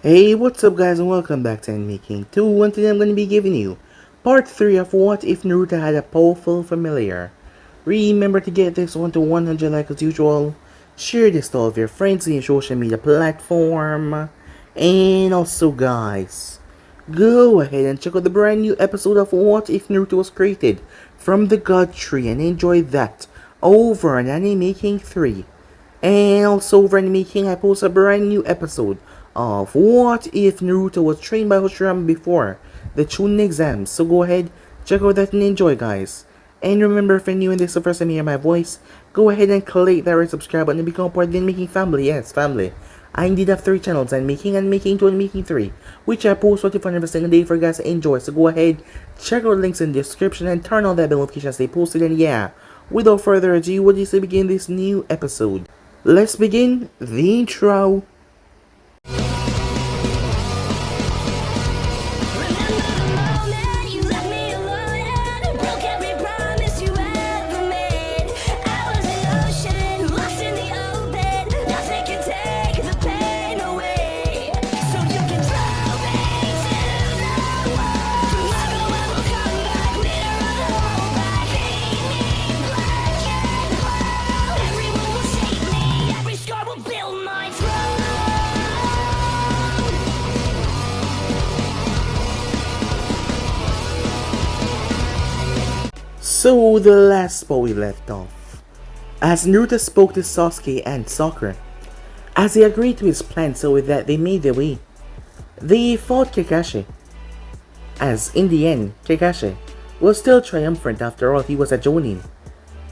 Hey, what's up guys and welcome back to Anime King 2, and today I'm going to be giving you part 3 of What If Naruto Had a Powerful Familiar. Remember to get this one to 100 like as usual, share this to all of your friends on your social media platform, and also guys, go ahead and check out the brand new episode of What If Naruto Was Created from the God Tree and enjoy that over on Anime King 3. And also over Anime King, I post a brand new episode of What If Naruto Was Trained by Hashirama before the Chunin exams. So go ahead, check out that and enjoy guys. And remember, if you're new and this is the first time you hear my voice, go ahead and click that red subscribe button and become part of the Making family. Yes, family. I indeed have 3 channels, and Making 2 and Making 3, which I post 45 every single day for you guys to enjoy. So go ahead, check out the links in the description and turn on that bell notification as they posted. And yeah, without further ado, what do you say begin this new episode? Let's begin the intro. So the last spot we left off, as Naruto spoke to Sasuke and Sakura, as they agreed to his plan, so with that they made their way. They fought Kakashi, as in the end, Kakashi was still triumphant. After all, he was a Jonin.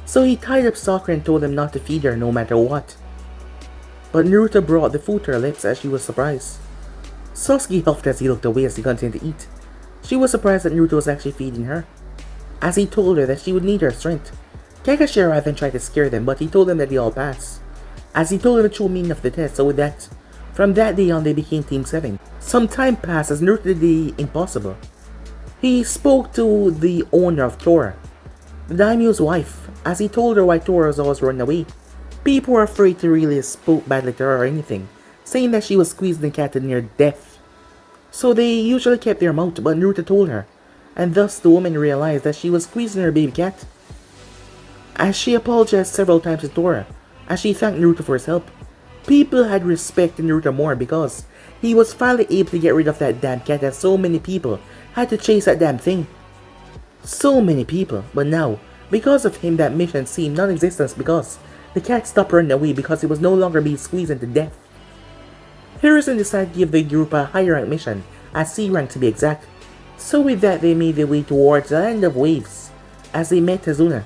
So he tied up Sakura and told him not to feed her no matter what. But Naruto brought the food to her lips as she was surprised. Sasuke huffed as he looked away as he continued to eat. She was surprised that Naruto was actually feeding her, as he told her that she would need her strength. Kakashi arrived and tried to scare them, but he told them that they all passed, as he told them the true meaning of the test. So with that, from that day on they became Team 7. Some time passed as Naruto did the impossible. He spoke to the owner of Tora, the daimyo's wife, as he told her why Tora was always running away. People were afraid to really spoke badly to her or anything, saying that she was squeezed and catted near death. So they usually kept their mouth, but Naruto told her, and thus the woman realized that she was squeezing her baby cat. As she apologized several times to Tora, as she thanked Naruto for his help, people had respected Naruto more because he was finally able to get rid of that damn cat, as so many people had to chase that damn thing. So many people, but now, because of him, that mission seemed non-existent because the cat stopped running away because it was no longer being squeezed into death. Harrison decided to give the group a higher rank mission, a C rank to be exact. So with that they made their way towards the Land of Waves, as they met Tazuna.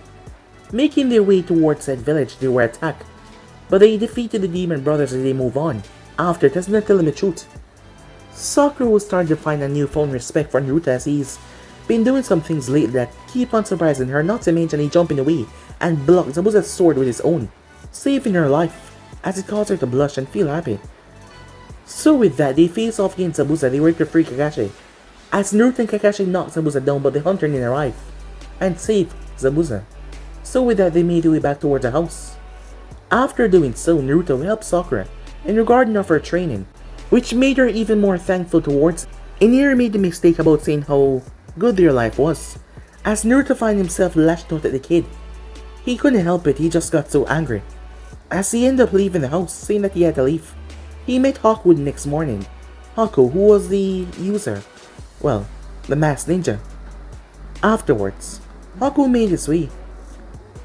Making their way towards that village, they were attacked, but they defeated the demon brothers as they move on, after Tazuna telling the truth. Sakura was starting to find a newfound respect for Naruto, as he's been doing some things lately that keep on surprising her, not to mention he jumping away and blocked Zabuza's sword with his own, saving her life, as it caused her to blush and feel happy. So with that, they face off against Zabuza. They were to free Kakashi, as Naruto and Kakashi knocked Zabuza down, but the hunter didn't arrive and saved Zabuza. So with that, they made their way back towards the house. After doing so, Naruto helped Sakura in regarding of her training, which made her even more thankful towards. And here made the mistake about saying how good their life was, as Naruto found himself lashed out at the kid. He couldn't help it, he just got so angry. As he ended up leaving the house, saying that he had to leave, he met Haku the next morning. Haku, who was the user, well, the masked ninja. Afterwards, Haku made his way,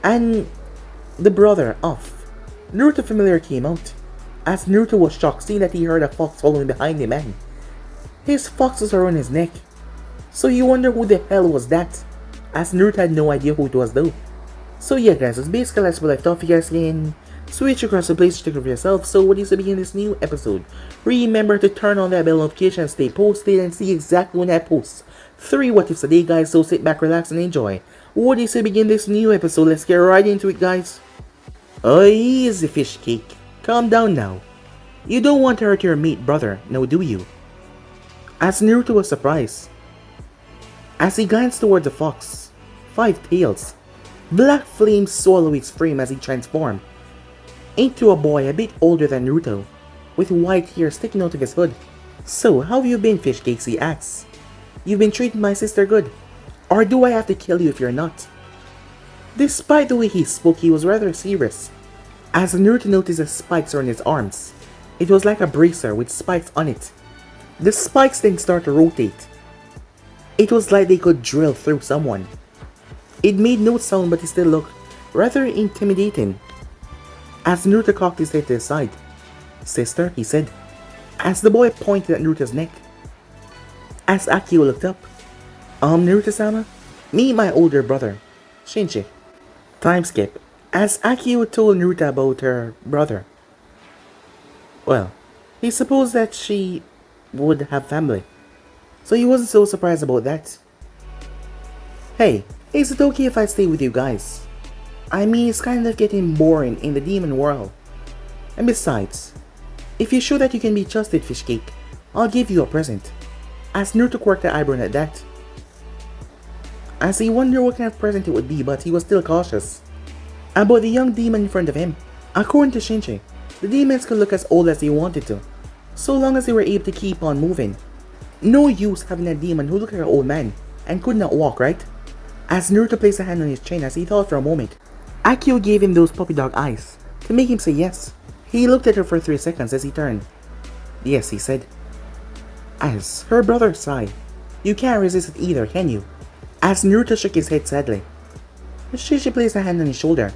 and the brother of Naruto familiar came out, as Naruto was shocked seeing that he heard a fox following behind him, and his fox was around his neck. So you wonder who the hell was that, as Naruto had no idea who it was though. So yeah guys, that's basically that's what I thought. You guys can switch across the place to check it for yourself. So what is to begin this new episode? Remember to turn on that bell notification and stay posted and see exactly when I post 3 what ifs a day guys. So sit back, relax and enjoy. What is to begin this new episode? Let's get right into it guys. Oh, easy fish cake. Calm down now. You don't want to hurt your mate brother, now do you? As Naruto was surprised, as he glanced toward the fox, 5 tails, black flames swallow his frame as he transformed into a boy a bit older than Naruto, with white hair sticking out of his hood. So, how have you been, Fish Cakes? He asks. You've been treating my sister good. Or do I have to kill you if you're not? Despite the way he spoke, he was rather serious. As Naruto noticed the spikes on his arms, it was like a bracer with spikes on it. The spikes then started to rotate. It was like they could drill through someone. It made no sound, but it still looked rather intimidating. As Naruto cocked his head to the side, "Sister," he said, as the boy pointed at Naruto's neck. As Akio looked up, Naruto-sama? Meet my older brother, Shinji." Time skip. As Akio told Naruto about her brother. Well, he supposed that she would have family, so he wasn't so surprised about that. "Hey, is it okay if I stay with you guys? I mean, it's kind of getting boring in the demon world. And besides, if you show that you can be trusted, Fish Cake, I'll give you a present." As Naruto quirked the eyebrow at that, as he wondered what kind of present it would be, but he was still cautious about the young demon in front of him. According to Shinji, the demons could look as old as they wanted to, so long as they were able to keep on moving. No use having a demon who looked like an old man and could not walk, right? As Naruto placed a hand on his chin as he thought for a moment, Akio gave him those puppy dog eyes to make him say yes. He looked at her for 3 seconds as he turned. "Yes," he said. As her brother sighed, "You can't resist it either, can you?" As Naruto shook his head sadly, Shinji placed a hand on his shoulder.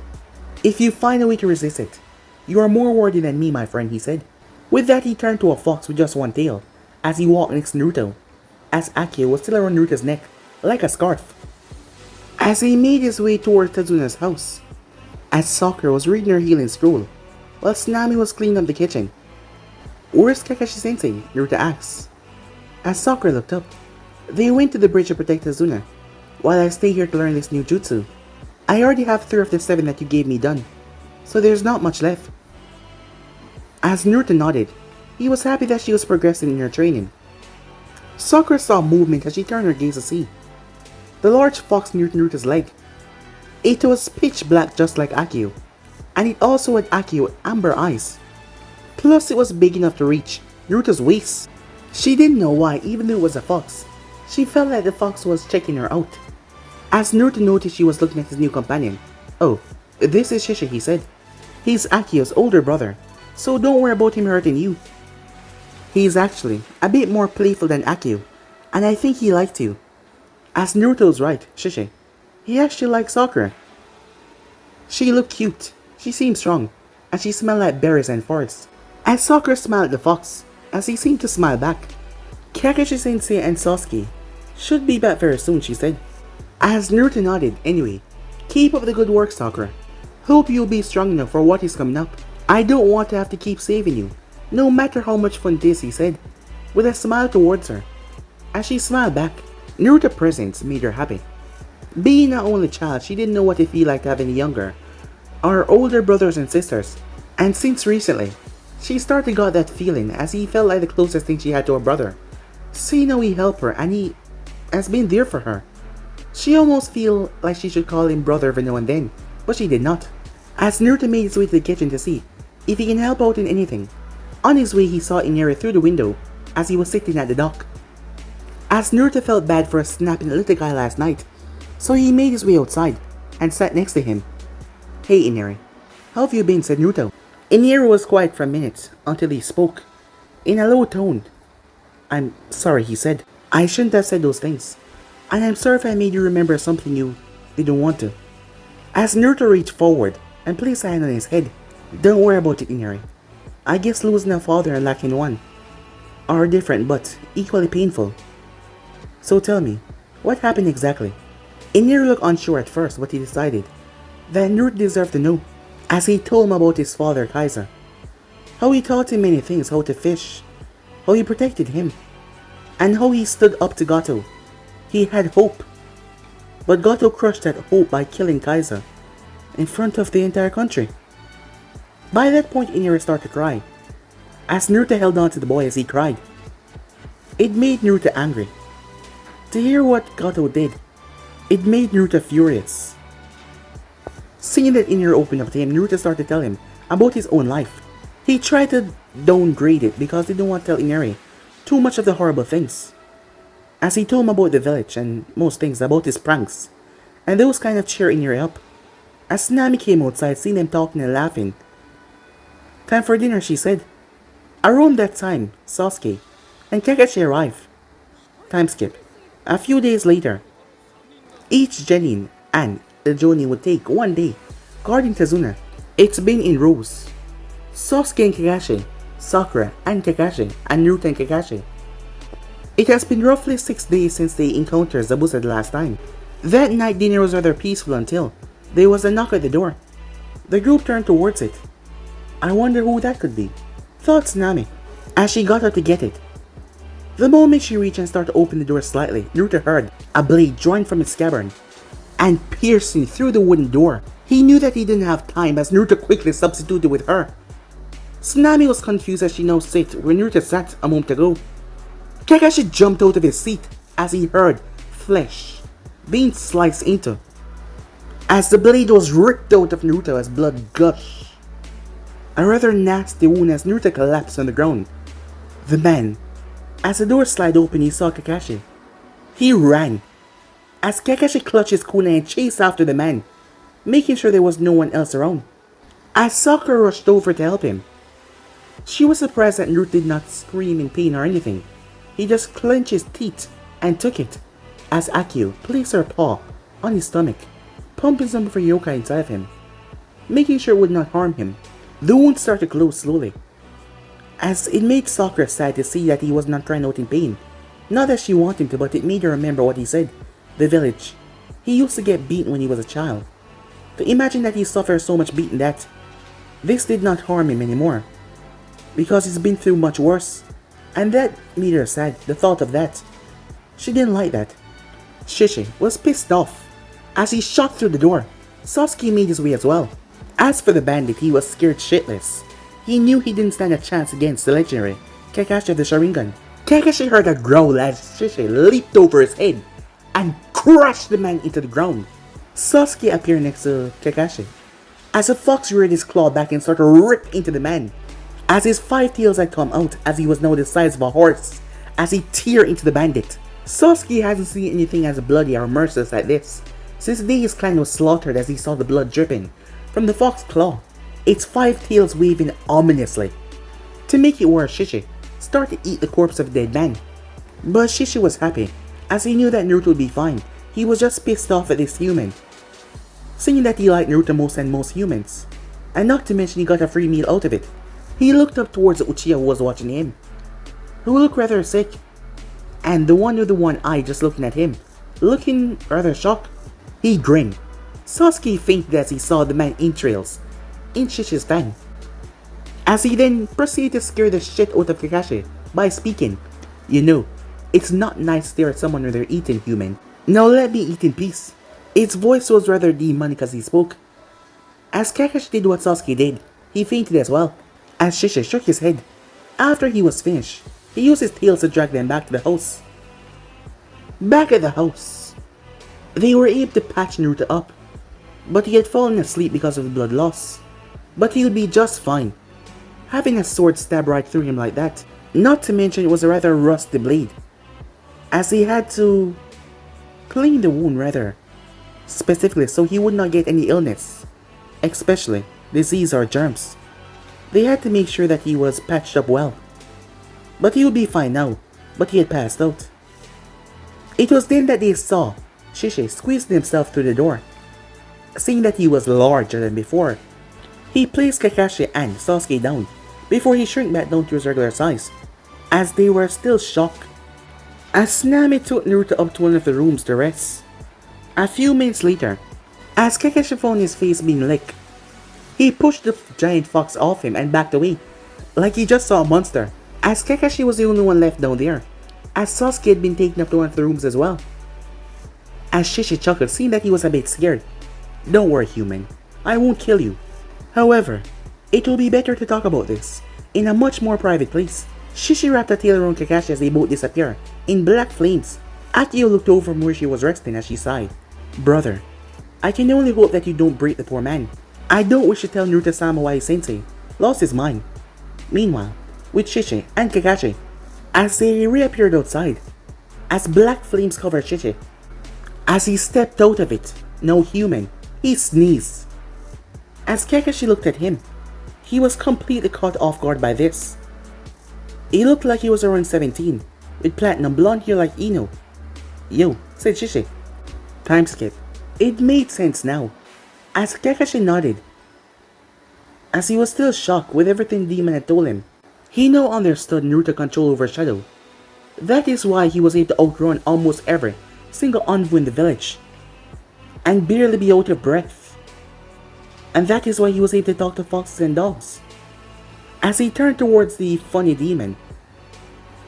"If you find a way to resist it, you are more worthy than me, my friend," he said. With that, he turned to a fox with just one tail as he walked next to Naruto, as Akio was still around Naruto's neck like a scarf. As he made his way toward Tazuna's house, as Sakura was reading her healing scroll, while Tsunami was cleaning up the kitchen. "Where's Kakashi-sensei?" Naruto asked. As Sakura looked up, "They went to the bridge to protect Tazuna, while I stay here to learn this new jutsu. I already have 3 of the 7 that you gave me done, so there's not much left." As Naruto nodded, he was happy that she was progressing in her training. Sakura saw movement as she turned her gaze to see the large fox near Naruto's leg. It was pitch black just like Akio, and it also had Akio amber eyes. Plus it was big enough to reach Naruto's waist. She didn't know why, even though it was a fox, she felt like the fox was checking her out. As Naruto noticed she was looking at his new companion. "Oh, this is Shishi," he said. "He's Akio's older brother, so don't worry about him hurting you. He's actually a bit more playful than Akio, and I think he liked you." As Naruto's right, Shishi, he actually liked Sakura. She looked cute, she seemed strong, and she smelled like berries and forests. As Sakura smiled at the fox, as he seemed to smile back. "Kakashi-sensei and Sasuke should be back very soon," she said. As Naruto nodded, "Anyway, keep up the good work, Sakura. Hope you'll be strong enough for what is coming up. I don't want to have to keep saving you, no matter how much fun it is," he said, with a smile towards her. As she smiled back, Naruto's presence made her happy. Being an only child, she didn't know what it felt like to have any younger or older brothers and sisters, and since recently, she started to got that feeling as he felt like the closest thing she had to her brother. Seeing how he helped her and he has been there for her, she almost feel like she should call him brother every now and then, but she did not. As Naruto made his way to the kitchen to see if he can help out in anything, on his way he saw Inari through the window as he was sitting at the dock. As Naruto felt bad for snapping the little guy last night, so he made his way outside and sat next to him. "Hey Inari, how have you been?" said Naruto. Inari was quiet for a minute until he spoke, in a low tone. "I'm sorry," he said. "I shouldn't have said those things, and I'm sorry if I made you remember something you didn't want to." As Naruto reached forward and placed a hand on his head. "Don't worry about it, Inari. I guess losing a father and lacking one are different but equally painful. So tell me, what happened exactly?" Inari looked unsure at first, but he decided that Naruto deserved to know, as he told him about his father Kaiser, how he taught him many things, how to fish, how he protected him, and how he stood up to Gato. He had hope, but Gato crushed that hope by killing Kaiser in front of the entire country. By that point, Inari started to cry, as Naruto held on to the boy as he cried. It made Naruto angry. To hear what Gato did, it made Naruto furious. Seeing that Inari opened up to him, Naruto started to tell him about his own life. He tried to downgrade it because he didn't want to tell Inari too much of the horrible things. As he told him about the village and most things about his pranks, and those kind of cheering you up. As Nami came outside, seeing them talking and laughing. Time for dinner, she said. Around that time, Sasuke and Kakashi arrived. Time skip. A few days later, each genin and the Jonin would take one day guarding Tazuna. It's been in rows. Sasuke and Kakashi, Sakura and Kakashi, and Naruto and Kakashi. It has been roughly 6 days since they encountered Zabuza the last time. That night dinner was rather peaceful until there was a knock at the door. The group turned towards it. I wonder who that could be, thought Nami, as she got up to get it. The moment she reached and started to open the door slightly, Naruto heard a blade drawing from its scabbard and piercing through the wooden door. He knew that he didn't have time as Naruto quickly substituted with her. Nami was confused as she now sat where Naruto sat a moment ago. Kakashi jumped out of his seat as he heard flesh being sliced into, as the blade was ripped out of Naruto as blood gushed. A rather nasty wound as Naruto collapsed on the ground. The man, as the door slid open, he saw Kakashi. He ran, as Kakashi clutched his kunai and chased after the man, making sure there was no one else around. As Sakura rushed over to help him, she was surprised that Naruto did not scream in pain or anything. He just clenched his teeth and took it, as Akio placed her paw on his stomach, pumping some of her yokai inside of him, making sure it would not harm him. The wound started to close slowly, as it made Sakura sad to see that he was not crying out in pain. Not that she wanted him to, but it made her remember what he said. The village. He used to get beaten when he was a child. To imagine that he suffered so much beating that this did not harm him anymore, because he's been through much worse. And that made her sad, the thought of that. She didn't like that. Shishi was pissed off as he shot through the door. Sasuke made his way as well. As for the bandit, he was scared shitless. He knew he didn't stand a chance against the legendary Kakashi of the Sharingan. Kakashi heard a growl as Shishi leaped over his head and crushed the man into the ground. Sasuke appeared next to Kakashi as a fox reared his claw back and started to rip into the man, as his 5 tails had come out, as he was now the size of a horse, as he teared into the bandit. Sasuke hasn't seen anything as bloody or merciless like this since the day his clan was slaughtered, as he saw the blood dripping from the fox claw, its 5 tails waving ominously. To make it worse, Shishi started to eat the corpse of the dead man. But Shishi was happy, as he knew that Naruto would be fine. He was just pissed off at this human, saying that he liked Naruto most and most humans, and not to mention he got a free meal out of it. He looked up towards Uchiha, who was watching him, who looked rather sick, and the one with the one eye just looking at him, looking rather shocked. He grinned. Sasuke fainted as he saw the man entrails in Shishi's fang, as he then proceeded to scare the shit out of Kakashi by speaking. You know, it's not nice to stare at someone when they're eating, human. Now let me eat in peace. Its voice was rather demonic as he spoke. As Kakashi did what Sasuke did, he fainted as well, as Shishi shook his head. After he was finished, he used his tails to drag them back to the house. Back at the house, they were able to patch Naruto up, but he had fallen asleep because of the blood loss. But he would be just fine, having a sword stab right through him like that. Not to mention it was a rather rusty blade, as he had to clean the wound rather specifically so he would not get any illness, especially disease or germs. They had to make sure that he was patched up well. But he would be fine now, but he had passed out. It was then that they saw Shishi squeeze himself through the door. Seeing that he was larger than before, he placed Kakashi and Sasuke down before he shrank back down to his regular size, as they were still shocked. As Nami took Naruto up to one of the rooms to rest. A few minutes later, as Kakashi found his face being licked, he pushed the giant fox off him and backed away, like he just saw a monster, as Kakashi was the only one left down there, as Sasuke had been taken up to one of the rooms as well. As Shishi chuckled, seeing that he was a bit scared. Don't worry, human, I won't kill you. However, it will be better to talk about this in a much more private place. Shishi wrapped a tail around Kakashi as they both disappeared in black flames. Akio looked over from where she was resting as she sighed. Brother, I can only hope that you don't break the poor man. I don't wish to tell Naruto-sama why his sensei lost his mind. Meanwhile, with Shishi and Kakashi, as they reappeared outside, as black flames covered Shishi. As he stepped out of it, no human, he sneezed. As Kakashi looked at him, he was completely caught off guard by this. He looked like he was around 17, with platinum blonde hair like Ino. "Yo," said Shishi. Time skip. It made sense now, as Kakashi nodded. As he was still shocked with everything the demon had told him, he now understood Naruto's control over Shadow. That is why he was able to outrun almost every single envoy in the village, and barely be out of breath. And that is why he was able to talk to foxes and dogs. As he turned towards the funny demon,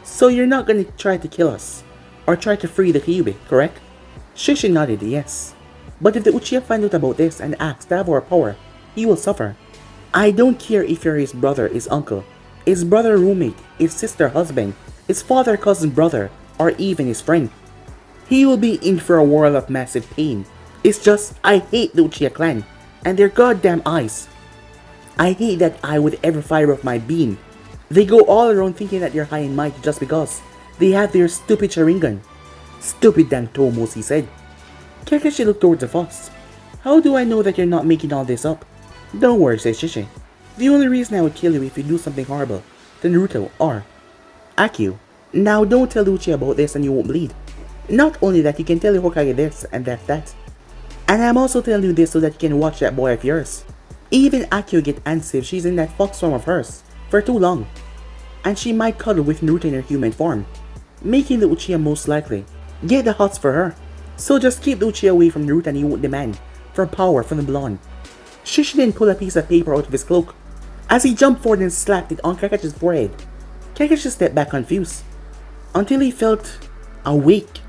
"So you're not gonna try to kill us, or try to free the Kyuubi, correct?" Shishi nodded yes. "But if the Uchiha find out about this and asks to have our power, he will suffer. I don't care if you're his brother, his uncle, his brother roommate, his sister husband, his father cousin brother, or even his friend. He will be in for a world of massive pain. It's just, I hate the Uchiha clan, and their goddamn eyes. I hate that eye with every fiber of my being. They go all around thinking that they're high and mighty just because they have their stupid Sharingan." "Stupid damn Tomos," he said. Kakashi looked towards the fox. "How do I know that you're not making all this up?" "Don't worry," said Shishi. "The only reason I would kill you if you do something horrible to Naruto or Haku. Now don't tell Uchiha about this and you won't bleed. Not only that, you can tell your Hokage this and that. And I'm also telling you this so that you can watch that boy of yours. Even Haku get antsy if she's in that fox form of hers for too long. And she might cuddle with Naruto in her human form, making the Uchiha most likely get the hots for her. So just keep the Uchiha away from Naruto and he won't demand for power from the blonde." Shishi then pulled a piece of paper out of his cloak. As he jumped forward and slapped it on Kakashi's forehead, Kakashi stepped back confused, until he felt awake.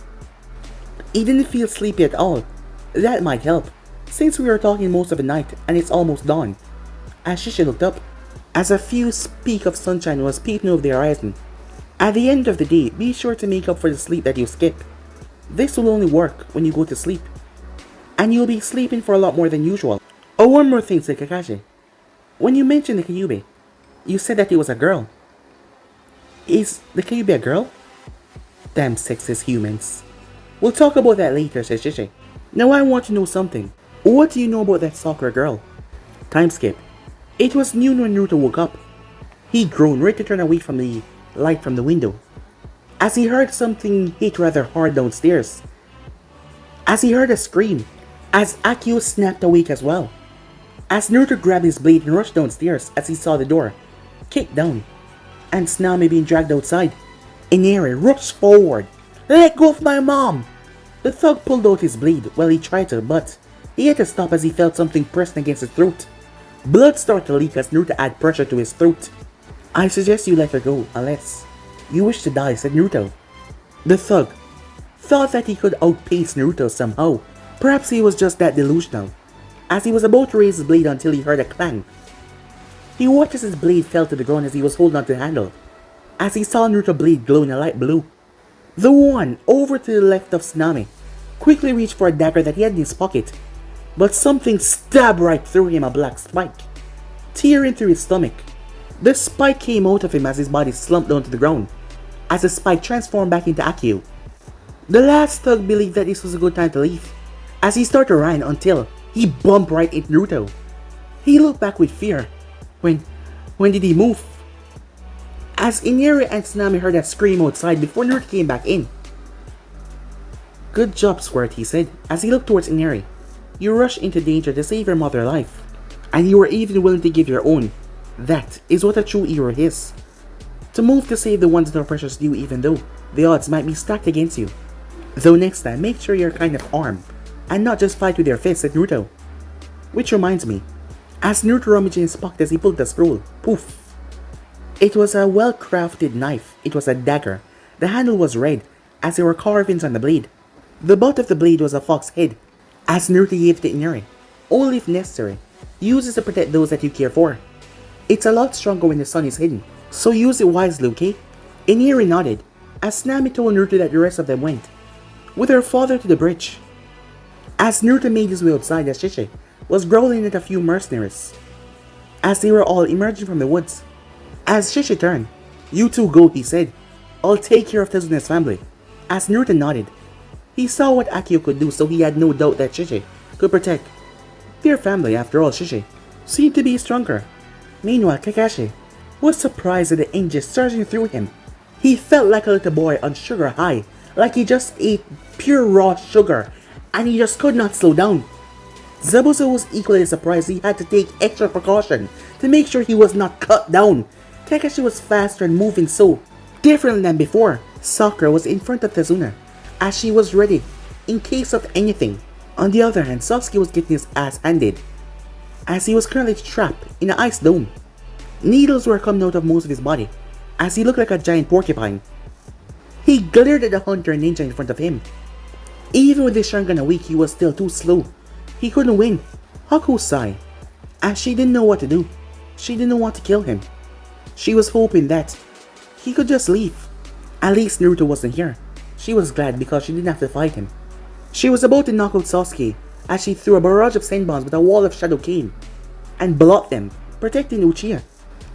He didn't feel sleepy at all. That might help, since we were talking most of the night and it's almost dawn. As Shishi looked up, as a few peak of sunshine was peeping over the horizon. At the end of the day, be sure to make up for the sleep that you skip. This will only work when you go to sleep, and you'll be sleeping for a lot more than usual. "Oh, one more thing," said Kakashi. "When you mentioned the Kyuubi, you said that it was a girl. Is the Kyuubi a girl?" "Damn sexist humans. We'll talk about that later," said Shishi. "Now I want to know something. What do you know about that Sakura girl?" Time skip. It was noon when Naruto woke up. He groaned, ready to turn away from the light from the window, as he heard something hit rather hard downstairs. As he heard a scream, as Akio snapped awake as well. As Naruto grabbed his blade and rushed downstairs as he saw the door kicked down, and Tsunami being dragged outside. Inari rushed forward. "Let go of my mom!" The thug pulled out his blade while he tried to, but he had to stop as he felt something pressing against his throat. Blood started to leak as Naruto added pressure to his throat. "I suggest you let her go, unless you wish to die," said Naruto. The thug thought that he could outpace Naruto somehow. Perhaps he was just that delusional, as he was about to raise his blade until he heard a clang. He watched as his blade fell to the ground as he was holding onto the handle, as he saw Naruto's blade glowing a light blue. The one over to the left of Tsunami quickly reached for a dagger that he had in his pocket, but something stabbed right through him, a black spike, tearing through his stomach. The spike came out of him as his body slumped down to the ground, as the spike transformed back into Akio. The last thug believed that this was a good time to leave, as he started to run until he bumped right into Naruto. He looked back with fear. When did he move? As Inari and Tsunami heard a scream outside before Naruto came back in. "Good job, Squirt," he said as he looked towards Inari. "You rushed into danger to save your mother's life, and you were even willing to give your own. That is what a true hero is. To move to save the ones that are precious to you even though the odds might be stacked against you. Though next time, make sure you're kind of armed, and not just fight with your fists," said Naruto. Which reminds me, as Naruto rummaged in his pocket as he pulled the scroll, poof. It was a well-crafted knife. It was a dagger. The handle was red, as there were carvings on the blade. The butt of the blade was a fox head, as Naruto gave it to Inari. Only if necessary. Use it to protect those that you care for. It's a lot stronger when the sun is hidden, so use it wisely, okay? Inari nodded, as Tsunami told Naruto that the rest of them went with her father to the bridge. As Naruto made his way outside, as Shishi was growling at a few mercenaries, as they were all emerging from the woods. As Shishi turned, "You two go," he said. I'll take care of Tezuna's family. As Naruto nodded, he saw what Akio could do, so he had no doubt that Shichi could protect their family. After all, Shichi seemed to be stronger. Meanwhile, Kakashi was surprised at the engine surging through him. He felt like a little boy on sugar high, like he just ate pure raw sugar, and he just could not slow down. Zabuza was equally surprised. He had to take extra precaution to make sure he was not cut down. Kakashi was faster and moving so different than before. Sakura was in front of Tezuna, as she was ready in case of anything. On the other hand, Sasuke was getting his ass handed, as he was currently trapped in an ice dome. Needles were coming out of most of his body, as he looked like a giant porcupine. He glared at the hunter and ninja in front of him. Even with his Sharingan weak, he was still too slow. He couldn't win. Haku sighed, as she didn't know what to do. She didn't want to kill him. She was hoping that he could just leave. At least Naruto wasn't here. She was glad because she didn't have to fight him. She was about to knock out Sasuke as she threw a barrage of senbons with a wall of shadow came and blocked them, protecting Uchiha.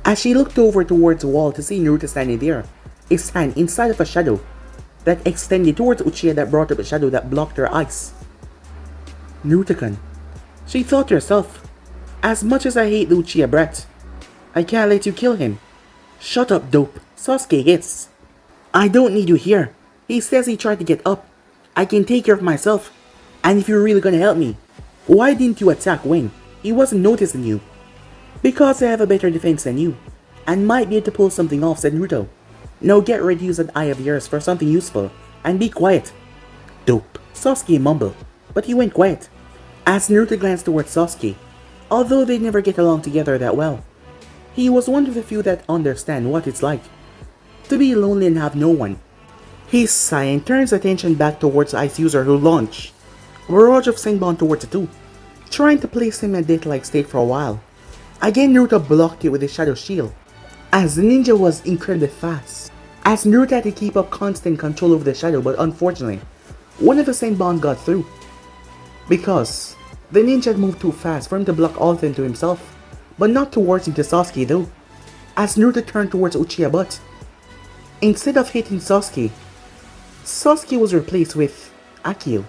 As she looked over towards the wall to see Naruto standing there, his hand inside of a shadow that extended towards Uchiha that brought up a shadow that blocked her eyes. Naruto-kun, she thought to herself, as much as I hate the Uchiha brat, I can't let you kill him. Shut up, dope, Sasuke hissed. I don't need you here. He says he tried to get up. I can take care of myself. And if you're really gonna help me, why didn't you attack when he wasn't noticing you? Because I have a better defense than you, and might be able to pull something off, said Naruto. Now get ready to use an eye of yours for something useful, and be quiet. Dope, Sasuke mumbled, but he went quiet. As Naruto glanced towards Sasuke, although they never get along together that well, he was one of the few that understand what it's like to be lonely and have no one. He sighed and turns attention back towards the ice user who launched a barrage of senbon towards the two, trying to place him in a death-like state for a while. Again, Naruto blocked it with his shadow shield, as the ninja was incredibly fast. As Naruto had to keep up constant control over the shadow, but unfortunately, one of the senbon got through, because the ninja had moved too fast for him to block all of them to himself, but not towards him to Sasuke though. As Naruto turned towards Uchiha, but instead of hitting Sasuke, Sasuke was replaced with Akio.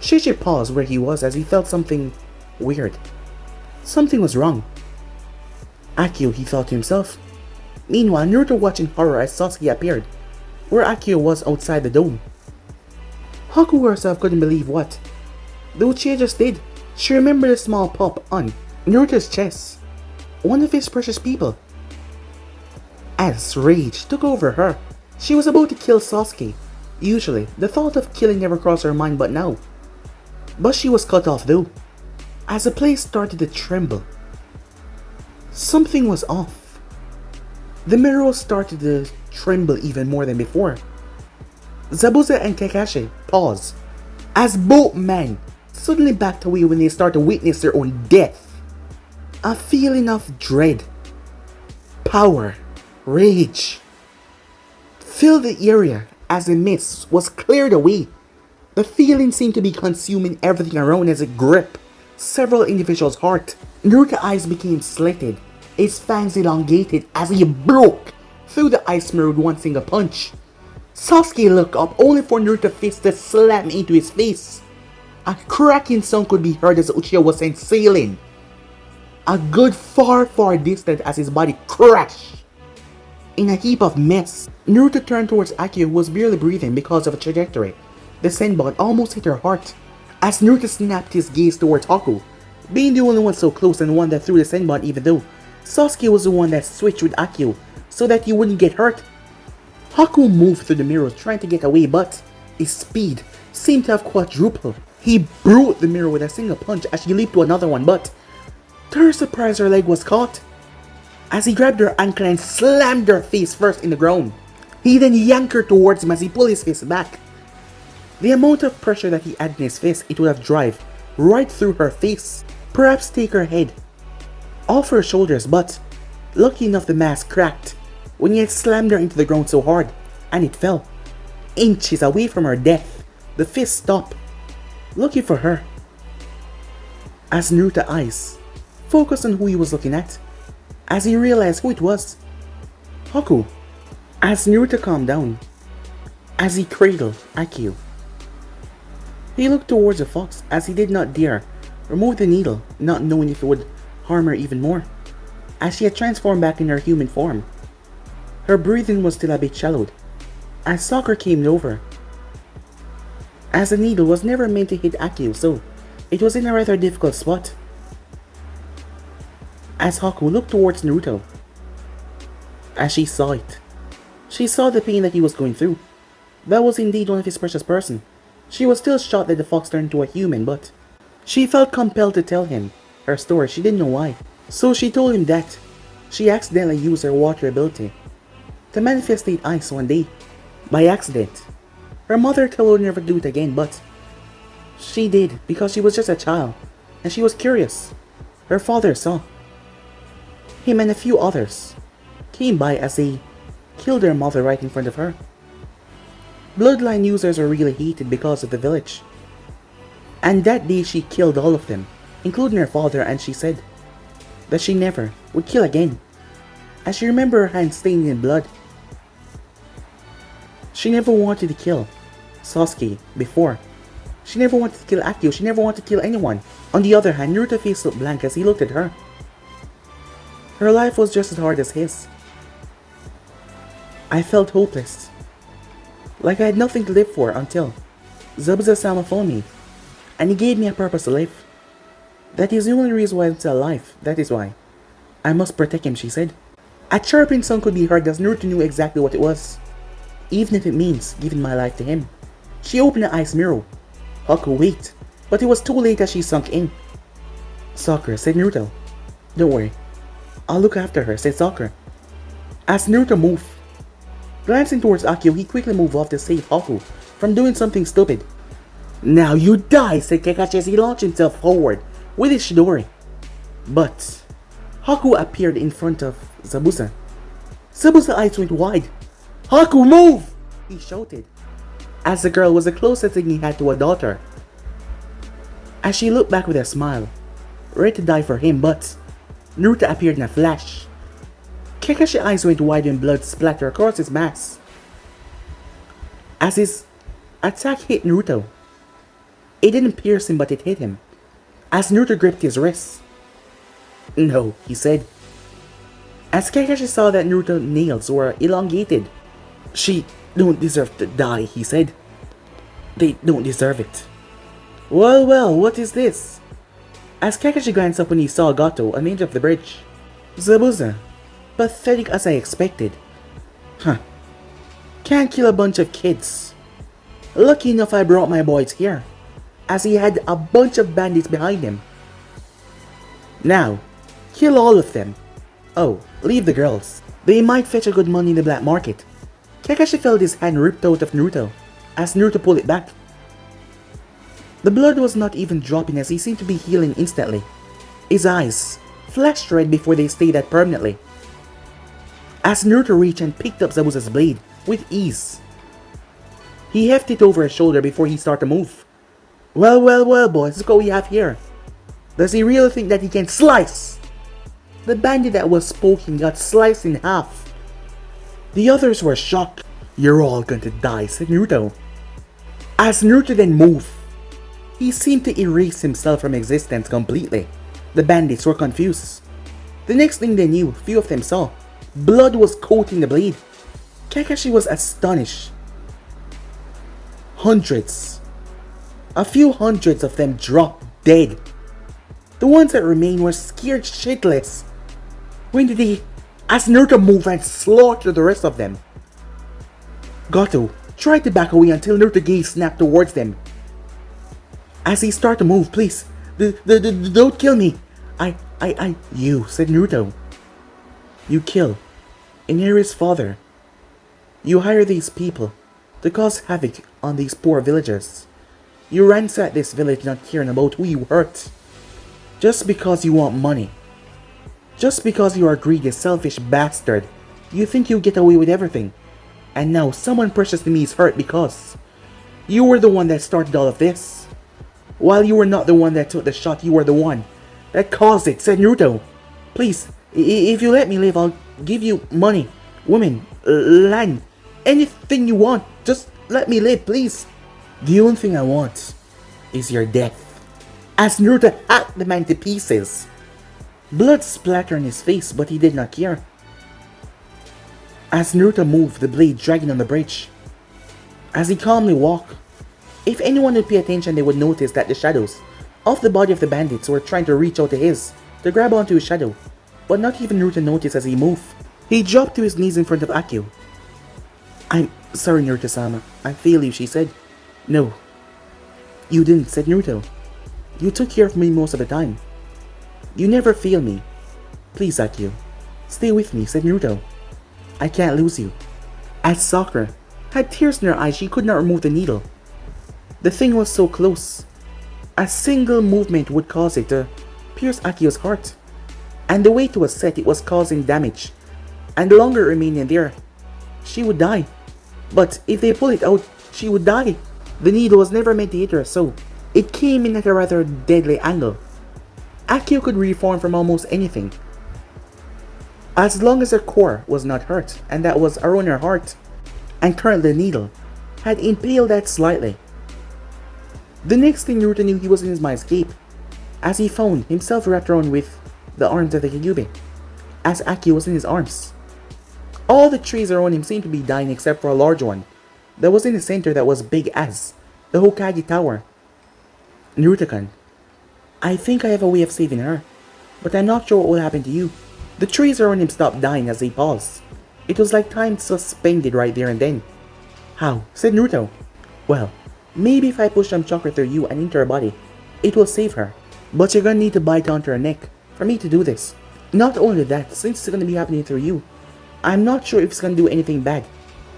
Shichi paused where he was as he felt something weird. Something was wrong. Akio, he thought to himself. Meanwhile, Naruto watched in horror as Sasuke appeared, where Akio was outside the dome. Haku herself couldn't believe what the Uchiha just did. She remembered a small pop on Naruto's chest, one of his precious people. As rage took over her, she was about to kill Sasuke. Usually, the thought of killing never crossed her mind, but now. But she was cut off though, as the place started to tremble. Something was off. The mirror started to tremble even more than before. Zabuza and Kakashi paused, as both men suddenly backed away when they started to witness their own death. A feeling of dread, power, rage filled the area as the mist was cleared away. The feeling seemed to be consuming everything around as it gripped several individuals' heart. Naruto's eyes became slitted, his fangs elongated as he broke through the ice mirror with one single punch. Sasuke looked up only for Naruto's fist to slam into his face. A cracking sound could be heard as Uchiha was sent sailing a good far distance as his body crashed in a heap of mess. Naruto turned towards Akio, who was barely breathing because of a trajectory. The senbon almost hit her heart. As Naruto snapped his gaze towards Haku, being the only one so close and the one that threw the senbon, even though Sasuke was the one that switched with Akio so that he wouldn't get hurt. Haku moved through the mirrors trying to get away, but his speed seemed to have quadrupled. He broke the mirror with a single punch as she leaped to another one, but to her surprise, her leg was caught as he grabbed her ankle and slammed her face first in the ground. He then yanked her towards him as he pulled his fist back. The amount of pressure that he had in his fist, it would have drive right through her face, perhaps take her head off her shoulders, but lucky enough the mask cracked when he had slammed her into the ground so hard, and it fell inches away from her death. The fist stopped, looking for her. As Naruto's eyes focused on who he was looking at, as he realized who it was. Haku. As Naruto calmed down, as he cradled Akio, he looked towards the fox as he did not dare remove the needle, not knowing if it would harm her even more, as she had transformed back in her human form. Her breathing was still a bit shallowed, as Sakura came over, as the needle was never meant to hit Akio, so it was in a rather difficult spot. As Haku looked towards Naruto, as she saw it, she saw the pain that he was going through. That was indeed one of his precious person. She was still shocked that the fox turned into a human, but she felt compelled to tell him her story. She didn't know why. So she told him that she accidentally used her water ability to manifestate ice one day, by accident. Her mother told her never to do it again, but she did because she was just a child and she was curious. Her father saw him and a few others came by as they killed their mother right in front of her. Bloodline users were really hated because of the village. And that day she killed all of them, including her father, and she said that she never would kill again, as she remembered her hands stained in blood. She never wanted to kill Sasuke before. She never wanted to kill Akio. She never wanted to kill anyone. On the other hand, Naruto's face looked blank as he looked at her. Her life was just as hard as his. I felt hopeless, like I had nothing to live for until Zabuza-sama found me, and he gave me a purpose to live. That is the only reason why I'm still alive. That is why I must protect him, she said. A chirping sound could be heard as Naruto knew exactly what it was, even if it means giving my life to him. She opened the ice mirror. Haku, wait, but it was too late as she sunk in. Sakura, said Naruto. Don't worry, I'll look after her, said Sakura. As Naruto moved, glancing towards Akio, he quickly moved off to save Haku from doing something stupid. Now you die, said Kakashi as he launched himself forward with his Chidori. But Haku appeared in front of Zabuza. Zabuza's eyes went wide. Haku, move! He shouted, as the girl was the closest thing he had to a daughter. As she looked back with a smile, ready to die for him, but Naruto appeared in a flash. Kakashi's eyes went wide when blood splattered across his mask. As his attack hit Naruto, it didn't pierce him, but it hit him, as Naruto gripped his wrist. No, he said, as Kakashi saw that Naruto's nails were elongated. She don't deserve to die, he said. They don't deserve it. Well, well, what is this? As Kakashi glanced up when he saw Gato on the edge of the bridge. Zabuza, pathetic as I expected. Huh. Can't kill a bunch of kids. Lucky enough I brought my boys here, as he had a bunch of bandits behind him. Now, kill all of them. Oh, leave the girls. They might fetch a good money in the black market. Kakashi felt his hand ripped out of Naruto, as Naruto pulled it back. The blood was not even dropping as he seemed to be healing instantly. His eyes flashed red before they stayed that permanently. As Naruto reached and picked up Zabuza's blade with ease, he hefted it over his shoulder before he started to move. Well, well, well, boys, look what we have here. Does he really think that he can slice? The bandit that was poking got sliced in half. The others were shocked. You're all going to die, said Naruto. As Naruto then moved, he seemed to erase himself from existence completely. The bandits were confused. The next thing they knew, few of them saw, blood was coating the blade. Kakashi was astonished. A few hundreds of them dropped dead. The ones that remained were scared shitless. When did he, as Naruto moved and slaughtered the rest of them? Gato tried to back away until Naruto's gaze snapped towards them. As he started to move, please, don't kill me. You, said Naruto. You kill Inari's father. You hire these people to cause havoc on these poor villagers. You ransack this village not caring about who you hurt. Just because you want money. Just because you are a greedy, selfish bastard. You think you'll get away with everything. And now someone precious to me is hurt because you were the one that started all of this. While you were not the one that took the shot, you were the one that caused it, said Naruto. Please, if you let me live, I'll give you money, women, Lan, anything you want, just let me live, please. The only thing I want is your death. As Naruto hacked the man to pieces. Blood splattered on his face, but he did not care. As Naruto moved, the blade dragging on the bridge. As he calmly walked, if anyone would pay attention, they would notice that the shadows of the body of the bandits were trying to reach out to his, to grab onto his shadow. But not even Naruto noticed as he moved. He dropped to his knees in front of Haku. I'm sorry, Naruto-sama. I failed you, she said. No. You didn't, said Naruto. You took care of me most of the time. You never failed me. Please, Haku. Stay with me, said Naruto. I can't lose you. As Sakura had tears in her eyes, she could not remove the needle. The thing was so close. A single movement would cause it to pierce Haku's heart. And the way it was set, it was causing damage. And the longer it remained in there, she would die. But if they pull it out, she would die. The needle was never meant to hit her, so it came in at a rather deadly angle. Haku could reform from almost anything, as long as her core was not hurt, and that was around her heart. And currently the needle had impaled that slightly. The next thing Naruto knew, he was in his mind's escape, as he found himself wrapped around with the arms of the Kyuubi, as Haku was in his arms. All the trees around him seemed to be dying except for a large one that was in the center that was big as the Hokage Tower. Naruto-kun, I think I have a way of saving her, but I'm not sure what will happen to you. The trees around him stopped dying as they paused. It was like time suspended right there and then. How? Said Naruto. Well, maybe if I push some chakra through you and into her body, it will save her. But you're gonna need to bite onto her neck for me to do this. Not only that, since it's gonna be happening through you, I'm not sure if it's gonna do anything bad.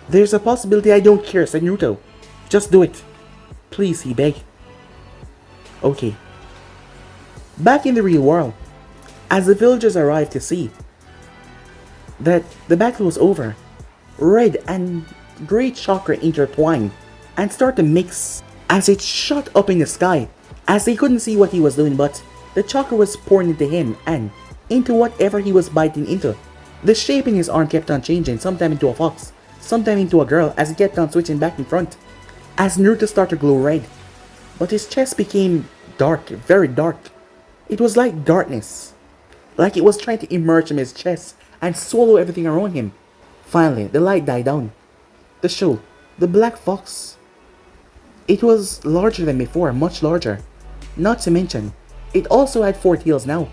There's a possibility. I don't care, said Naruto. Just do it. Please, he begged. Okay. Back in the real world, as the villagers arrived to see that the battle was over, red and grey chakra intertwined and started to mix as it shot up in the sky, as they couldn't see what he was doing, but the chakra was pouring into him and into whatever he was biting into. The shape in his arm kept on changing, sometime into a fox, sometime into a girl, as he kept on switching back and front, as Naruto started to glow red. But his chest became dark, very dark. It was like darkness, like it was trying to emerge from his chest and swallow everything around him. Finally, the light died down. The show, the black fox. It was larger than before, much larger. Not to mention, it also had 4 tails now.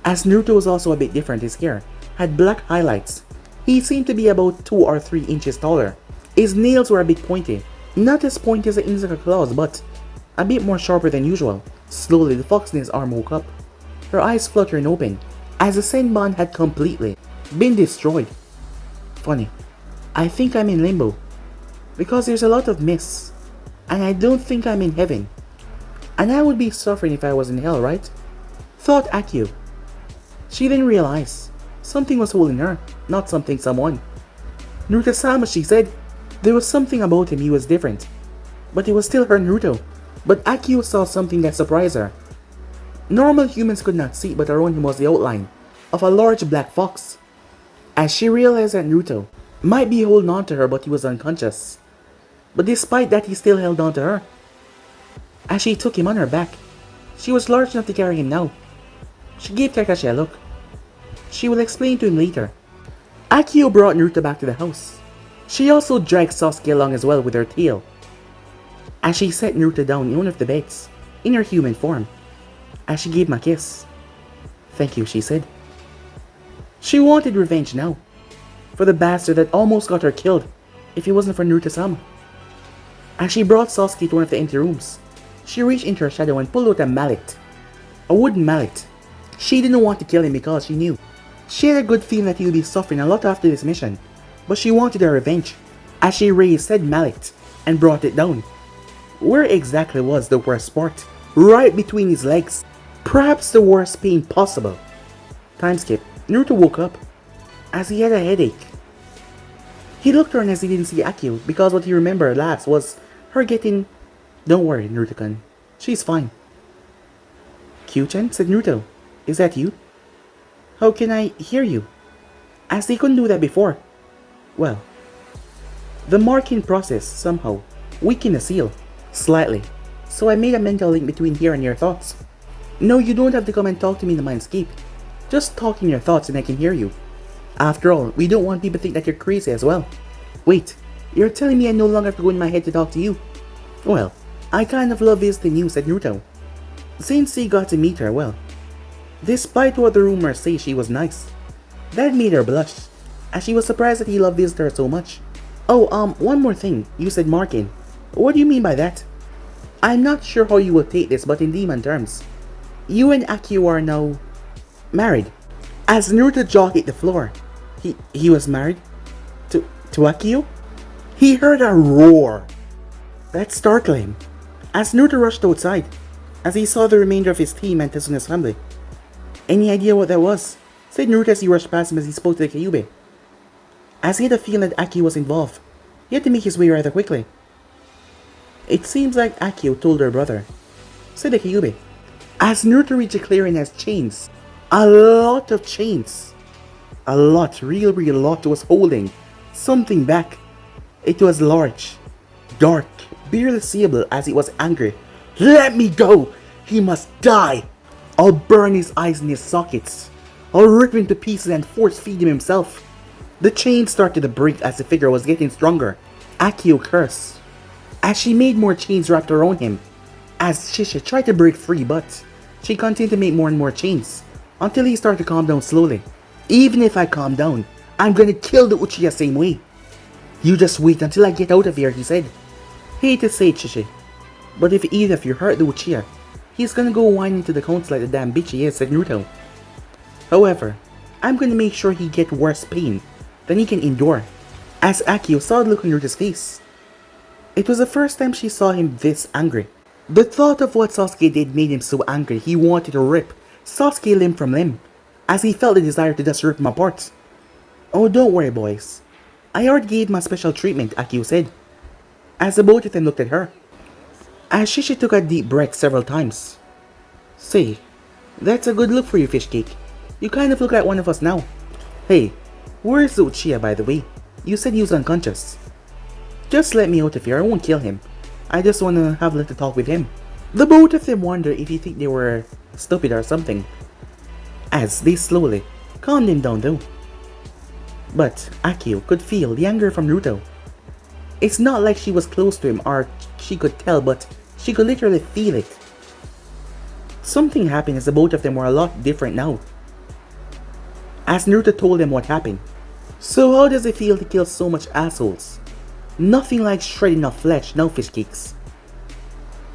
As Naruto was also a bit different, his hair had black highlights. He seemed to be about 2 or 3 inches taller. His nails were a bit pointy. Not as pointy as the Inuzuka claws, but a bit more sharper than usual. Slowly, the fox in his arm woke up, her eyes fluttering open, as the Senbon had completely been destroyed. Funny, I think I'm in limbo, because there's a lot of mist, and I don't think I'm in heaven. And I would be suffering if I was in hell, right? Thought Haku. She didn't realize something was holding her, not someone. Naruto-sama, she said. There was something about him, he was different, but it was still her Naruto. But Haku saw something that surprised her. Normal humans could not see, but around him was the outline of a large black fox. As she realized that Naruto might be holding on to her, but he was unconscious. But despite that, he still held on to her. As she took him on her back, she was large enough to carry him now. She gave Kakashi a look. She will explain to him later. Haku brought Naruto back to the house. She also dragged Sasuke along as well with her tail. As she set Naruto down in one of the beds, in her human form, as she gave him a kiss. Thank you, she said. She wanted revenge now, for the bastard that almost got her killed if it wasn't for Naruto-sama. As she brought Sasuke to one of the empty rooms, she reached into her shadow and pulled out a mallet. A wooden mallet. She didn't want to kill him because she knew she had a good feeling that he would be suffering a lot after this mission, but she wanted her revenge. As she raised said mallet and brought it down, where exactly was the worst part? Right between his legs. Perhaps the worst pain possible. Time skip. Naruto woke up as he had a headache. He looked around as he didn't see Haku, because what he remembered last was her getting... Don't worry, Naruto-kun. She's fine. Q-chan, said Naruto. Is that you? How can I hear you? As they couldn't do that before. Well, The marking process, somehow, weakened the seal. Slightly. So I made a mental link between here and your thoughts. No, you don't have to come and talk to me in the mindscape. Just talk in your thoughts and I can hear you. After all, we don't want people to think that you're crazy as well. Wait, you're telling me I no longer have to go in my head to talk to you? Well, I kind of love visiting you, said Naruto. Since he got to meet her, well, despite what the rumors say, she was nice. That made her blush, as she was surprised that he loved visiting her so much. Oh, one more thing, you said marking. What do you mean by that? I'm not sure how you will take this, but in demon terms, you and Akio are now married. As Naruto's jaw hit the floor, he was married? To Akio? He heard a roar. That startled him. As Naruto rushed outside, as he saw the remainder of his team and Tetsuna's family. Any idea what that was? Said Naruto as he rushed past him as he spoke to the Kyuubi. As he had a feeling that Akio was involved, he had to make his way rather quickly. It seems like Akio told her brother, said the Kyuubi. As Naruto reached a clearing as chains, a lot of chains. A lot, real lot was holding something back. It was large, dark, barely seeable as it was angry. Let me go! He must die! I'll burn his eyes in his sockets. I'll rip him to pieces and force feed him himself. The chain started to break as the figure was getting stronger. Akio cursed as she made more chains wrapped around him. As Shisha tried to break free, but she continued to make more and more chains until he started to calm down slowly. Even if I calm down, I'm gonna kill the Uchiha same way. You just wait until I get out of here, he said. Hate to say it, Shishi, but if either of you hurt the Uchiha, he's gonna go whining to the council like the damn bitch he is, said Naruto. However, I'm gonna make sure he get worse pain than he can endure. As Akio saw the look on Naruto's face, it was the first time she saw him this angry. The thought of what Sasuke did made him so angry he wanted to rip Sasuke limb from limb, as he felt the desire to just rip him apart. Oh, don't worry boys, I already gave him a special treatment, Akio said, as the both of them looked at her. As Shishi took a deep breath several times. Say, that's a good look for you, fish cake. You kind of look like one of us now. Hey, where's the Uchiha, by the way? You said he was unconscious. Just let me out of here, I won't kill him. I just wanna have a little talk with him. The both of them wondered if he think they were stupid or something, as they slowly calmed him down though. But Akio could feel the anger from Naruto. It's not like she was close to him or she could tell, but she could literally feel it. Something happened as the both of them were a lot different now. As Naruto told them what happened. So how does it feel to kill so much assholes? Nothing like shredding of flesh, no fish cakes.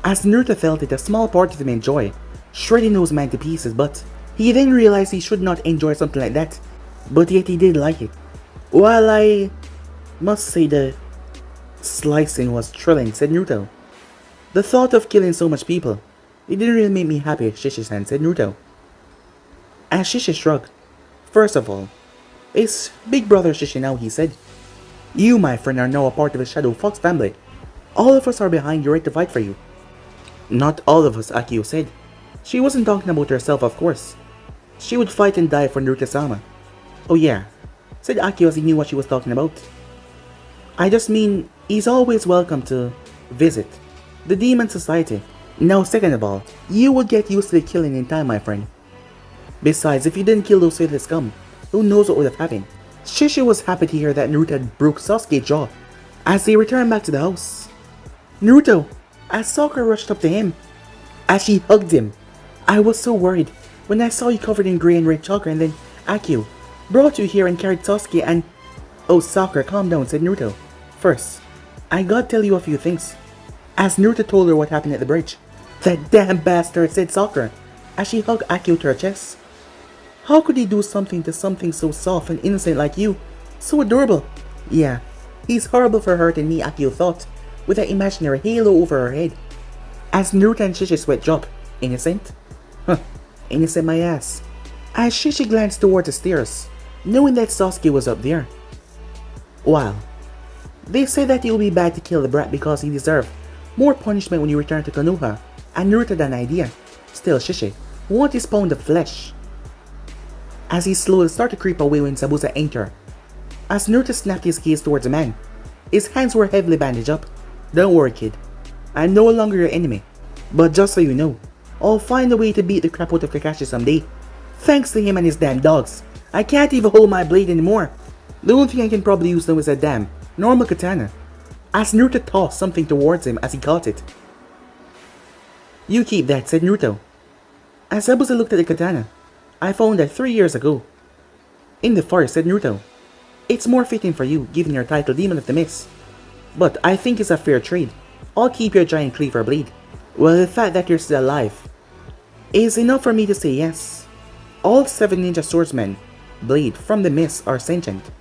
As Naruto felt it, a small part of him enjoyed shredding those men to pieces, but he then realized he should not enjoy something like that. But yet he did like it. While I must say the slicing was thrilling, said Naruto. The thought of killing so much people, it didn't really make me happy, Shishi-san, said Naruto. As Shishi shrugged. First of all, it's Big Brother Shishi now, he said. You, my friend, are now a part of the Shadow Fox family. All of us are behind you, right to fight for you. Not all of us, Akio said. She wasn't talking about herself, of course. She would fight and die for Naruto-sama. Oh yeah, said Akio as he knew what she was talking about. I just mean, he's always welcome to visit the Demon Society. Now, second of all, you would get used to the killing in time, my friend. Besides, if you didn't kill those faithless scum, who knows what would have happened. Shishi was happy to hear that Naruto had broke Sasuke's jaw. As they returned back to the house, Naruto, as Sakura rushed up to him, as she hugged him. I was so worried when I saw you covered in grey and red chakra, and then Akio brought you here and carried Sasuke and... Oh, Sakura, calm down, said Naruto. First, I gotta tell you a few things. As Naruto told her what happened at the bridge. That damn bastard, said Sakura, as she hugged Akio to her chest. How could he do something to something so soft and innocent like you? So adorable. Yeah, he's horrible for hurting me, Akio thought, with that imaginary halo over her head. As Naruto and Shishi sweat drop. Innocent? Huh, innocent my ass. As Shishi glanced towards the stairs, knowing that Sasuke was up there. Wow. They say that it will be bad to kill the brat because he deserved more punishment when he returned to Konoha, and Naruto had an idea. Still, Shishi wanted his pound of flesh. As he slowly started to creep away when Zabuza entered. As Naruto snapped his gaze towards the man, His hands were heavily bandaged up. Don't worry, kid. I'm no longer your enemy. But just so you know, I'll find a way to beat the crap out of Kakashi someday. Thanks to him and his damn dogs, I can't even hold my blade anymore. The only thing I can probably use now is a damn normal katana. As Naruto tossed something towards him as he caught it. You keep that, said Naruto. As Zabuza looked at the katana, I found that 3 years ago. In the forest, said Naruto. It's more fitting for you, given your title Demon of the Mist. But I think it's a fair trade. I'll keep your giant cleaver blade. Well, the fact that you're still alive is enough for me to say yes. All 7 ninja swordsmen blade from the mist are sentient.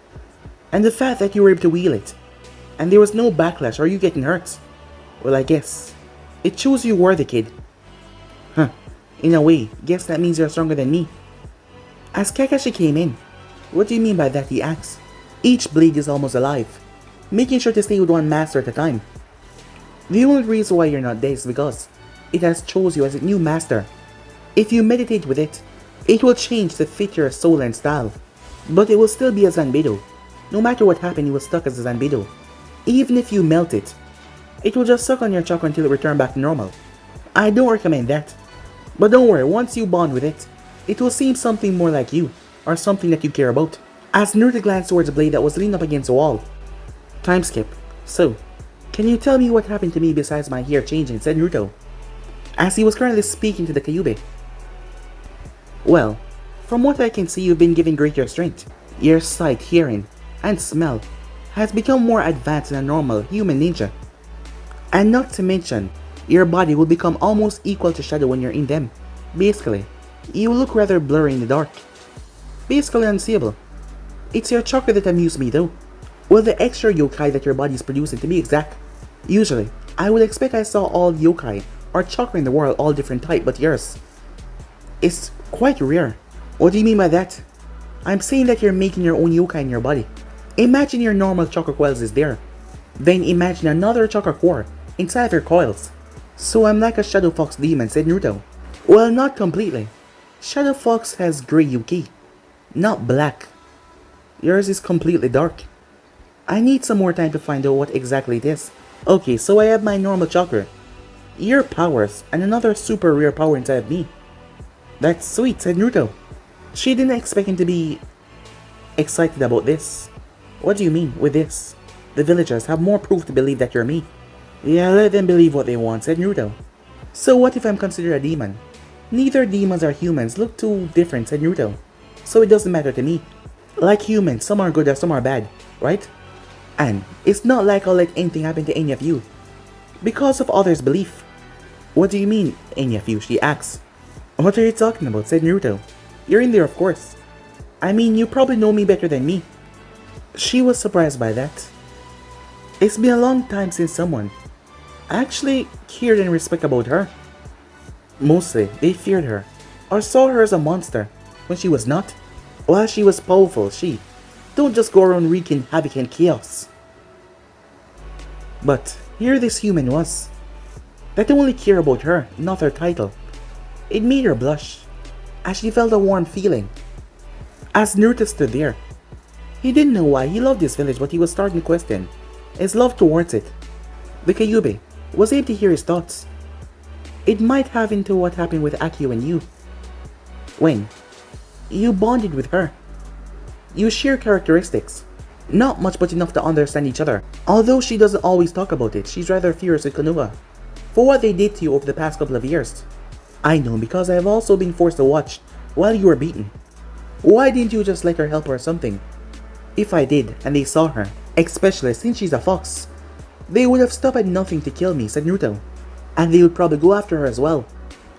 And the fact that you were able to wield it, and there was no backlash or you getting hurt, well, I guess it shows you were the kid. Huh, in a way, guess that means you're stronger than me. As Kakashi came in, what do you mean by that, he asked. Each blade is almost alive, making sure to stay with one master at a time. The only reason why you're not dead is because it has chose you as its new master. If you meditate with it, it will change to fit your soul and style, but it will still be a Zanbedo. No matter what happened, you will stuck as a Zanbedo. Even if you melt it, it will just suck on your chakra until it returns back to normal. I don't recommend that. But don't worry, once you bond with it, it will seem something more like you, or something that you care about. As Naruto glanced towards the blade that was leaning up against the wall. Time skip. So, can you tell me what happened to me besides my hair changing, said Naruto, as he was currently speaking to the Kyuubi. Well, from what I can see, you've been given greater strength. Your sight, hearing, and smell has become more advanced than a normal human ninja. And not to mention, your body will become almost equal to Shadow when you're in them. Basically, you look rather blurry in the dark. Basically unseeable. It's your chakra that amused me though. Well, the extra yokai that your body is producing, to be exact. Usually, I would expect I saw all yokai or chakra in the world all different type, but yours is quite rare. What do you mean by that? I'm saying that you're making your own yokai in your body. Imagine your normal chakra coils is there. Then imagine another chakra core inside of your coils. So I'm like a Shadow Fox demon, said Naruto. Well, not completely. Shadow Fox has grey yuki, not black. Yours is completely dark. I need some more time to find out what exactly it is. Okay, so I have my normal chakra, your powers, and another super rare power inside of me. That's sweet, said Naruto. She didn't expect him to be excited about this. What do you mean with this? The villagers have more proof to believe that you're me. Yeah, let them believe what they want, said Naruto. So what if I'm considered a demon? Neither demons or humans look too different, said Naruto. So it doesn't matter to me. Like humans, some are good and some are bad, right? And it's not like I'll let anything happen to any of you because of others' belief. What do you mean, any of you? She asks. What are you talking about, said Naruto. You're in there, of course. I mean, you probably know me better than me. She was surprised by that. It's been a long time since someone actually cared and respect about her. Mostly, they feared her or saw her as a monster when she was not. While she was powerful, she don't just go around wreaking havoc and chaos. But here this human was, that only cared about her, not her title. It made her blush, as she felt a warm feeling. As Naruto stood there, he didn't know why he loved this village, but he was starting to question his love towards it. The Kyuubi was able to hear his thoughts. It might have into what happened with Akio and you. When you bonded with her, you share characteristics. Not much, but enough to understand each other. Although she doesn't always talk about it, she's rather furious with Konoha for what they did to you over the past couple of years. I know, because I have also been forced to watch while you were beaten. Why didn't you just let her help her or something? If I did, and they saw her, especially since she's a fox, they would have stopped at nothing to kill me, said Naruto. And they would probably go after her as well.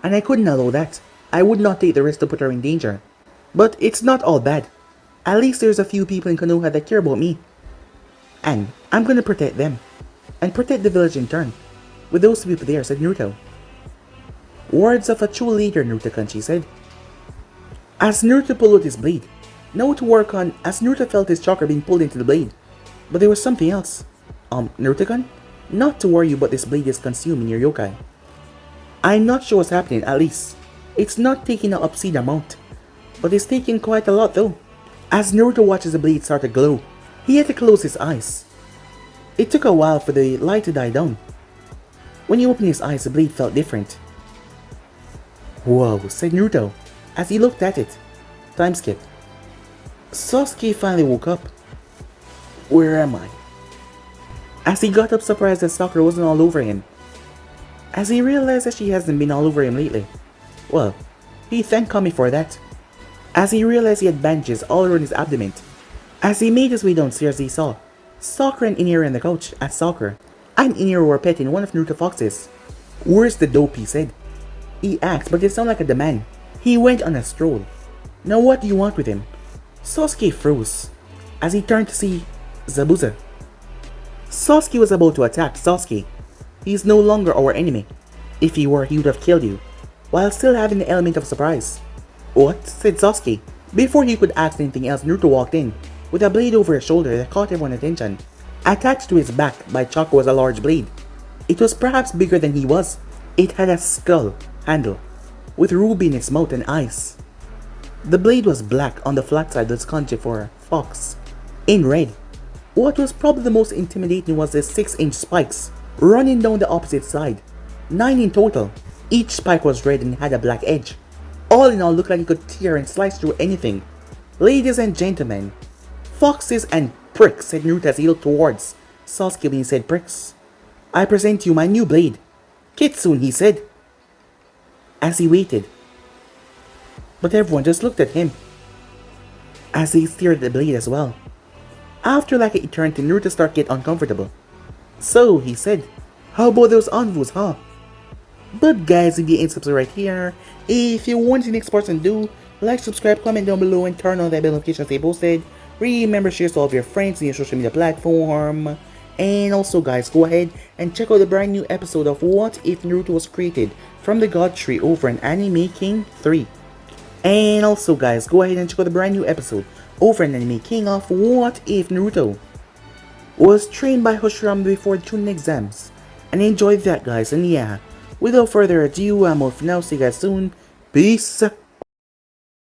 And I couldn't allow that. I would not take the risk to put her in danger. But it's not all bad. At least there's a few people in Konoha that care about me. And I'm gonna protect them. And protect the village in turn. With those people there, said Naruto. Words of a true leader, Naruto-kun, she said. As Naruto pulled out his blade, now to work on, as Naruto felt his chakra being pulled into the blade. But there was something else. Naruto-kun? Not to worry you, but this blade is consuming your yokai. I'm not sure what's happening, at least. It's not taking an obscene amount. But it's taking quite a lot though. As Naruto watches the blade start to glow, he had to close his eyes. It took a while for the light to die down. When he opened his eyes, the blade felt different. Whoa, said Naruto, as he looked at it. Time skip. Sasuke finally woke up. Where am I? As he got up, surprised that Sakura wasn't all over him. As he realized that she hasn't been all over him lately. Well, he thanked Kami for that. As he realized he had bandages all around his abdomen. As he made his way downstairs, he saw Sakura and Inira on the couch as Sakura and Inira were petting one of Naruto Fox's. Where's the dope, he said. He asked, but it sounded like a demand. He went on a stroll. Now what do you want with him? Sasuke froze as he turned to see Zabuza. Sasuke was about to attack Sasuke. He is no longer our enemy. If he were, he would have killed you, while still having the element of surprise. What? Said Sasuke. Before he could ask anything else, Naruto walked in, with a blade over his shoulder that caught everyone's attention. Attached to his back by Chaco was a large blade. It was perhaps bigger than he was. It had a skull handle, with ruby in its mouth and eyes. The blade was black on the flat side with kanji for fox, in red. What was probably the most intimidating was the 6-inch spikes running down the opposite side, 9 in total. Each spike was red and had a black edge. All in all, looked like it could tear and slice through anything. Ladies and gentlemen, foxes and pricks, said Naruto as he looked towards Sasuke when he said pricks. I present you my new blade. Kitsune, he said, as he waited. But everyone just looked at him, as they stared at the blade as well. After like an eternity, Naruto started to get uncomfortable. So, he said, how about those envoys, huh? But guys, if you ain't subscribed right here, if you want the next person to do, like, subscribe, comment down below, and turn on that bell notification stay posted. Remember, share to all of your friends in your social media platform. And also guys, go ahead and check out the brand new episode of What If Naruto Was Created from the God Tree over in Anime King 3. And also guys, go ahead and check out the brand new episode over in Anime King of What If Naruto Was Trained by Hashirama before the Chunin exams. And enjoy that guys, and yeah, without further ado, I'm off now, see you guys soon, peace.